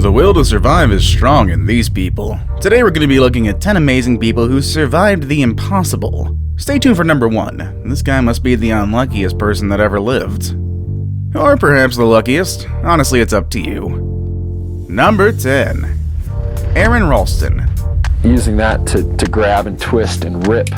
The will to survive is strong in these people. Today we're going to be looking at 10 amazing people who survived the impossible. Stay tuned for number 1. This guy must be the unluckiest person that ever lived. Or perhaps the luckiest. Honestly, it's up to you. Number 10. Aron Ralston. Using that to grab and twist and rip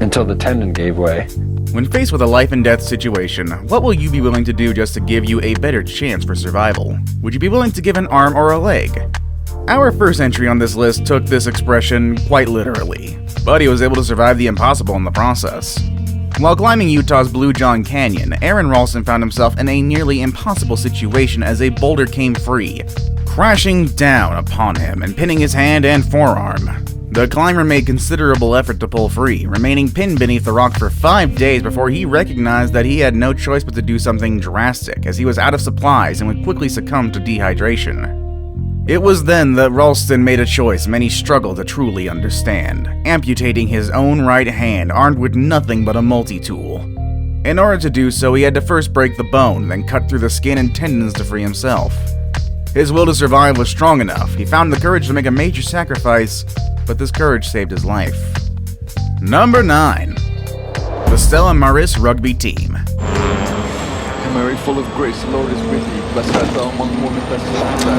until the tendon gave way. When faced with a life and death situation, what will you be willing to do just to give you a better chance for survival? Would you be willing to give an arm or a leg? Our first entry on this list took this expression quite literally, but he was able to survive the impossible in the process. While climbing Utah's Bluejohn Canyon, Aron Ralston found himself in a nearly impossible situation as a boulder came free, crashing down upon him and pinning his hand and forearm. The climber made considerable effort to pull free, remaining pinned beneath the rock for 5 days before he recognized that he had no choice but to do something drastic, as he was out of supplies and would quickly succumb to dehydration. It was then that Ralston made a choice many struggle to truly understand, amputating his own right hand armed with nothing but a multi-tool. In order to do so, he had to first break the bone, then cut through the skin and tendons to free himself. His will to survive was strong enough. He found the courage to make a major sacrifice, but this courage saved his life. Number 9. The STELLA rugby team. Mary, full of grace, the Lord is with you. Blessed art thou among women, blessed is thy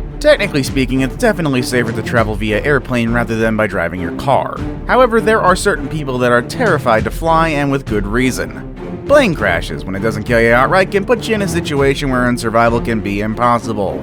womb. Technically speaking, it's definitely safer to travel via airplane rather than by driving your car. However, there are certain people that are terrified to fly, and with good reason. Plane crashes, when it doesn't kill you outright, can put you in a situation wherein survival can be impossible.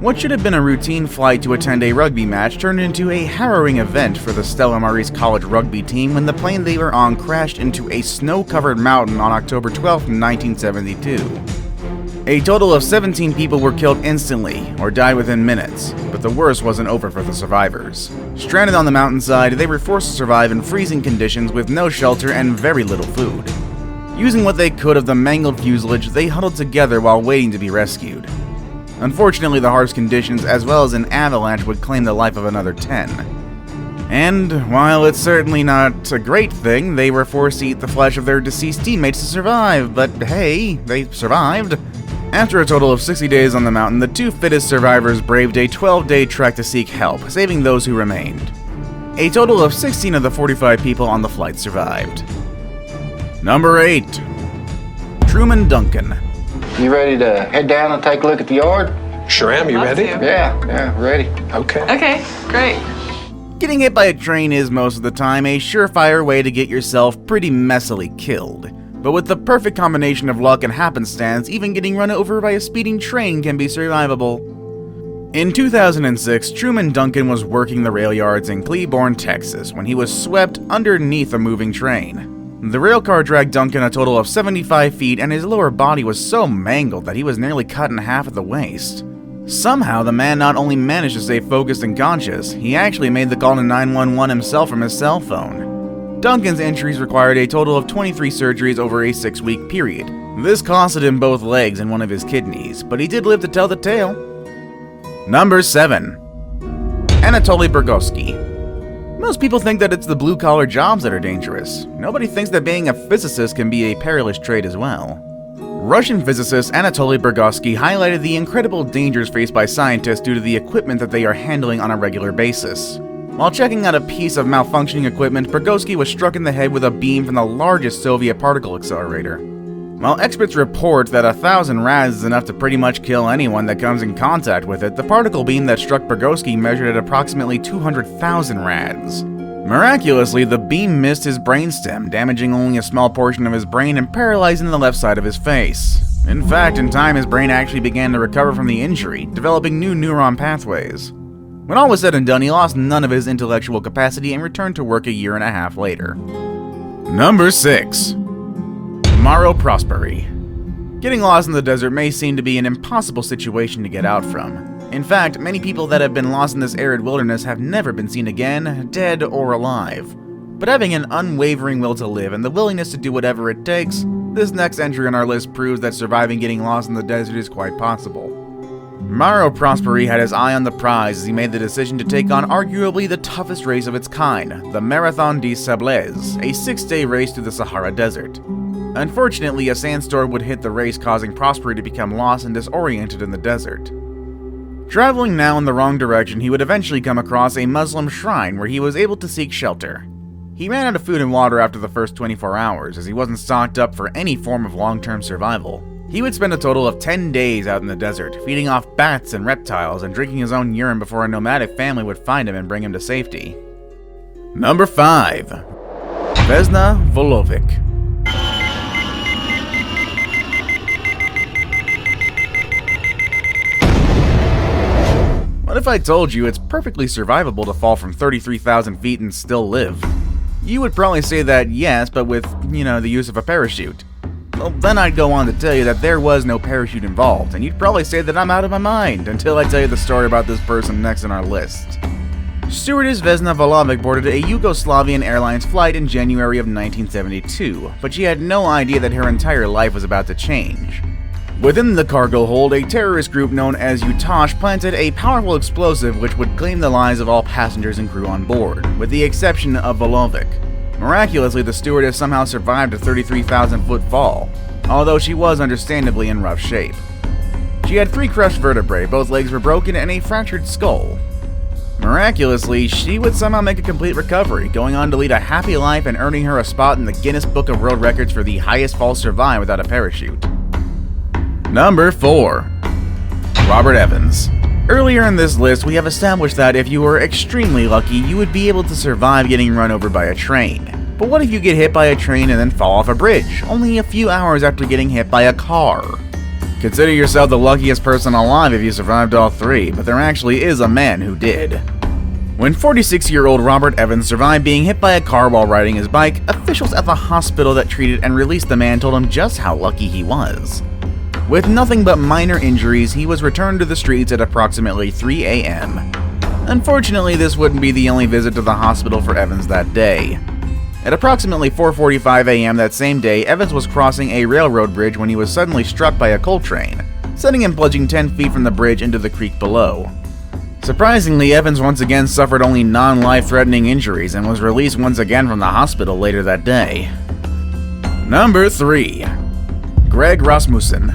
What should have been a routine flight to attend a rugby match turned into a harrowing event for the STELLA college rugby team when the plane they were on crashed into a snow-covered mountain on October 12, 1972. A total of 17 people were killed instantly, or died within minutes, but the worst wasn't over for the survivors. Stranded on the mountainside, they were forced to survive in freezing conditions with no shelter and very little food. Using what they could of the mangled fuselage, they huddled together while waiting to be rescued. Unfortunately, the harsh conditions as well as an avalanche would claim the life of another 10. And while it's certainly not a great thing, they were forced to eat the flesh of their deceased teammates to survive, but hey, they survived. After a total of 60 days on the mountain, the 2 fittest survivors braved a 12-day trek to seek help, saving those who remained. A total of 16 of the 45 people on the flight survived. Number 8. TRUMAN DUNCAN. You ready to head down and take a look at the yard? Sure am. You ready? Yeah, ready. Okay. Okay, great. Getting hit by a train is most of the time a surefire way to get yourself pretty messily killed. But with the perfect combination of luck and happenstance, even getting run over by a speeding train can be survivable. In 2006, TRUMAN DUNCAN was working the rail yards in Cleburne, Texas, when he was swept underneath a moving train. The railcar dragged Duncan a total of 75 feet, and his lower body was so mangled that he was nearly cut in half at the waist. Somehow, the man not only managed to stay focused and conscious, he actually made the call to 911 himself from his cell phone. Duncan's injuries required a total of 23 surgeries over a 6-week period. This costed him both legs and one of his kidneys, but he did live to tell the tale. Number 7. ANATOLI BUGORSKI. Most people think that it's the blue-collar jobs that are dangerous. Nobody thinks that being a physicist can be a perilous trade as well. Russian physicist ANATOLI BUGORSKI highlighted the incredible dangers faced by scientists due to the equipment that they are handling on a regular basis. While checking out a piece of malfunctioning equipment, Bugorski was struck in the head with a beam from the largest Soviet particle accelerator. While experts report that 1,000 rads is enough to pretty much kill anyone that comes in contact with it, the particle beam that struck Bugorski measured at approximately 200,000 rads. Miraculously, the beam missed his brainstem, damaging only a small portion of his brain and paralyzing the left side of his face. In fact, in time, his brain actually began to recover from the injury, developing new neuron pathways. When all was said and done, he lost none of his intellectual capacity and returned to work a year and a half later. Number 6. MAURO PROSPERI. Getting lost in the desert may seem to be an impossible situation to get out from. In fact, many people that have been lost in this arid wilderness have never been seen again, dead or alive. But having an unwavering will to live and the willingness to do whatever it takes, this next entry on our list proves that surviving getting lost in the desert is quite possible. MAURO PROSPERI had his eye on the prize as he made the decision to take on arguably the toughest race of its kind, the Marathon des Sables, a 6-day race through the Sahara Desert. Unfortunately, a sandstorm would hit the race, causing Prosperi to become lost and disoriented in the desert. Traveling now in the wrong direction, he would eventually come across a Muslim shrine where he was able to seek shelter. He ran out of food and water after the first 24 hours, as he wasn't stocked up for any form of long-term survival. He would spend a total of 10 days out in the desert, feeding off bats and reptiles and drinking his own urine before a nomadic family would find him and bring him to safety. Number 5. Vesna Volovic. What if I told you it's perfectly survivable to fall from 33,000 feet and still live? You would probably say that yes, but with, the use of a parachute. Well, then I'd go on to tell you that there was no parachute involved, and you'd probably say that I'm out of my mind until I tell you the story about this person next on our list. Stewardess Vesna Volovic boarded a Yugoslavian Airlines flight in January of 1972, but she had no idea that her entire life was about to change. Within the cargo hold, a terrorist group known as UTASH planted a powerful explosive which would claim the lives of all passengers and crew on board, with the exception of Volovic. Miraculously, the stewardess somehow survived a 33,000-foot fall, although she was understandably in rough shape. She had 3 crushed vertebrae, both legs were broken, and a fractured skull. Miraculously, she would somehow make a complete recovery, going on to lead a happy life and earning her a spot in the Guinness Book of World Records for the highest fall survived without a parachute. Number 4. Robert Evans. Earlier in this list, we have established that if you were extremely lucky, you would be able to survive getting run over by a train. But what if you get hit by a train and then fall off a bridge, only a few hours after getting hit by a car? Consider yourself the luckiest person alive if you survived all 3, but there actually is a man who did. When 46-year-old Robert Evans survived being hit by a car while riding his bike, officials at the hospital that treated and released the man told him just how lucky he was. With nothing but minor injuries, he was returned to the streets at approximately 3 a.m. Unfortunately, this wouldn't be the only visit to the hospital for Evans that day. At approximately 4:45 a.m. that same day, Evans was crossing a railroad bridge when he was suddenly struck by a coal train, sending him plunging 10 feet from the bridge into the creek below. Surprisingly, Evans once again suffered only non-life-threatening injuries and was released once again from the hospital later that day. Number 3. Greg Rasmussen.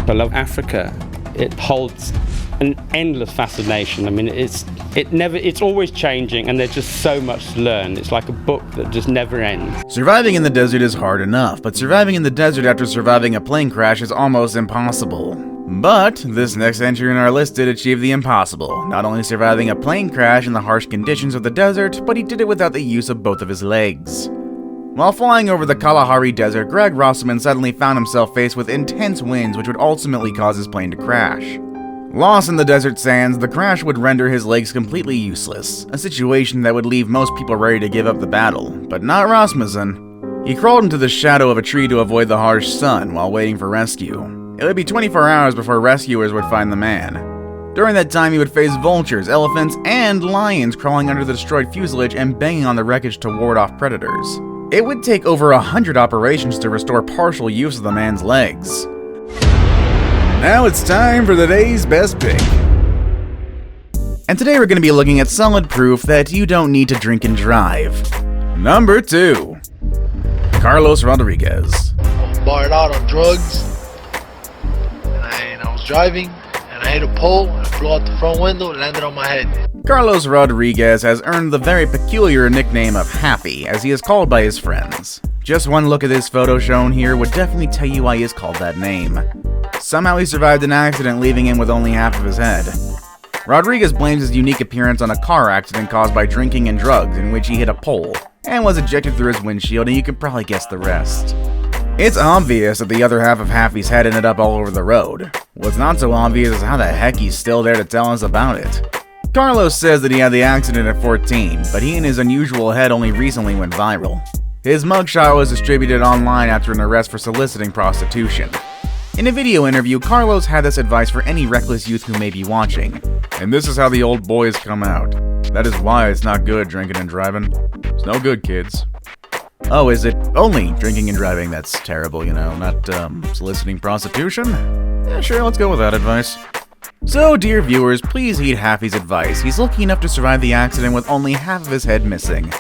I love Africa. It holds an endless fascination. I mean, it's always changing, and there's just so much to learn. It's like a book that just never ends. Surviving in the desert is hard enough, but surviving in the desert after surviving a plane crash is almost impossible. But this next entry in our list did achieve the impossible, not only surviving a plane crash in the harsh conditions of the desert, but he did it without the use of both of his legs. While flying over the Kalahari Desert, Greg Rasmussen suddenly found himself faced with intense winds which would ultimately cause his plane to crash. Lost in the desert sands, the crash would render his legs completely useless, a situation that would leave most people ready to give up the battle, but not Rasmussen. He crawled into the shadow of a tree to avoid the harsh sun while waiting for rescue. It would be 24 hours before rescuers would find the man. During that time, he would face vultures, elephants, and lions crawling under the destroyed fuselage and banging on the wreckage to ward off predators. It would take over 100 operations to restore partial use of the man's legs. Now it's time for the day's best pick. And today we're going to be looking at solid proof that you don't need to drink and drive. Number 2. Carlos Rodriguez. I was barred out on drugs, and I was driving, and I hit a pole, and I flew out the front window and landed on my head. Carlos Rodriguez has earned the very peculiar nickname of Happy, as he is called by his friends. Just one look at this photo shown here would definitely tell you why he is called that name. Somehow he survived an accident, leaving him with only half of his head. Rodriguez blames his unique appearance on a car accident caused by drinking and drugs, in which he hit a pole, and was ejected through his windshield, and you can probably guess the rest. It's obvious that the other half of Happy's head ended up all over the road. What's not so obvious is how the heck he's still there to tell us about it. Carlos says that he had the accident at 14, but he and his unusual head only recently went viral. His mugshot was distributed online after an arrest for soliciting prostitution. In a video interview, Carlos had this advice for any reckless youth who may be watching. And this is how the old boys come out. That is why it's not good drinking and driving. It's no good, kids. Oh, is it only drinking and driving that's terrible, not soliciting prostitution? Yeah, sure, let's go with that advice. So, dear viewers, please heed Happy's advice. He's lucky enough to survive the accident with only half of his head missing.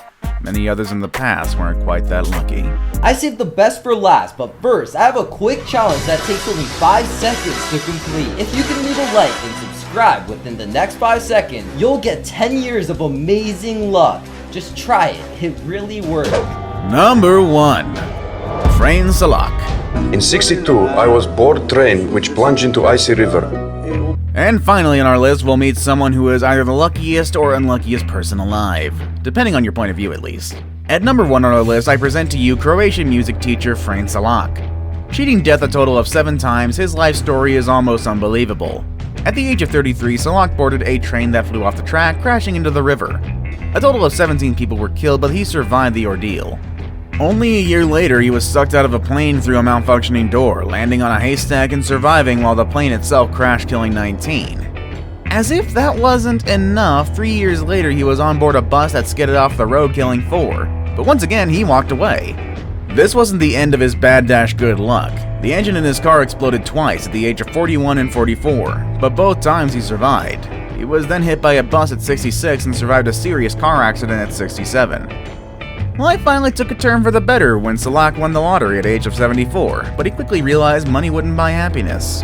Many others in the past weren't quite that lucky. I saved the best for last, but first, I have a quick challenge that takes only 5 seconds to complete. If you can leave a like and subscribe within the next 5 seconds, you'll get 10 years of amazing luck. Just try it, it really works. Number 1. Frain Salak. In 62, I was board train which plunged into icy river. And finally on our list, we'll meet someone who is either the luckiest or unluckiest person alive, depending on your point of view at least. At number 1 on our list, I present to you Croatian music teacher Frain Salak. Cheating death a total of 7 times, his life story is almost unbelievable. At the age of 33, Salak boarded a train that flew off the track, crashing into the river. A total of 17 people were killed, but he survived the ordeal. Only a year later, he was sucked out of a plane through a malfunctioning door, landing on a haystack and surviving while the plane itself crashed, killing 19. As if that wasn't enough, 3 years later he was on board a bus that skidded off the road, killing 4. But once again, he walked away. This wasn't the end of his bad-good luck. The engine in his car exploded twice at the age of 41 and 44, but both times he survived. He was then hit by a bus at 66 and survived a serious car accident at 67. Life finally took a turn for the better when Salak won the lottery at the age of 74, but he quickly realized money wouldn't buy happiness.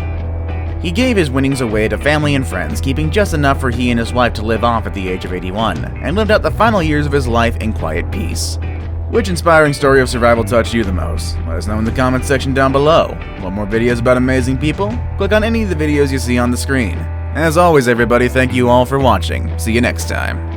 He gave his winnings away to family and friends, keeping just enough for he and his wife to live off at the age of 81, and lived out the final years of his life in quiet peace. Which inspiring story of survival touched you the most? Let us know in the comments section down below. Want more videos about amazing people? Click on any of the videos you see on the screen. As always everybody, thank you all for watching. See you next time.